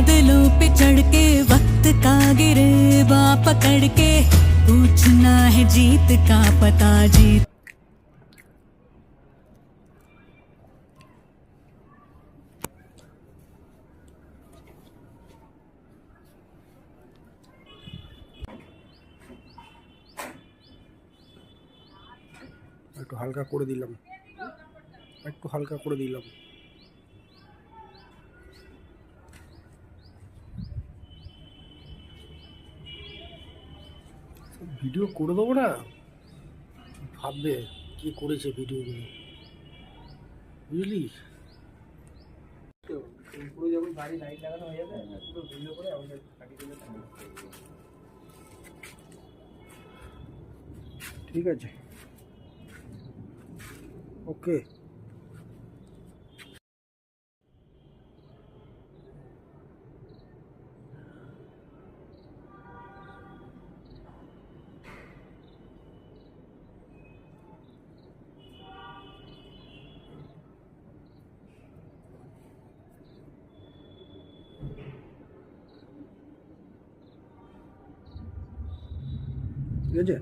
बादलों पे चढ़ के वक्त का गिरेबा पकड़ के पूछना है जीत का पता जीत। একটু হালকা করে দিলাম, একটু হালকা করে দিলাম। ভিডিও করে দেবো না, ভাববে কে করেছে ভিডিওগুলো, বুঝলি? পুরো যখন বাড়ি লাইট লাগানো হয়ে যাবে পুরো ভিডিও করে আমাদের কাটিয়ে দিলে ঠিক আছে, ওকে। ঠিক আছে।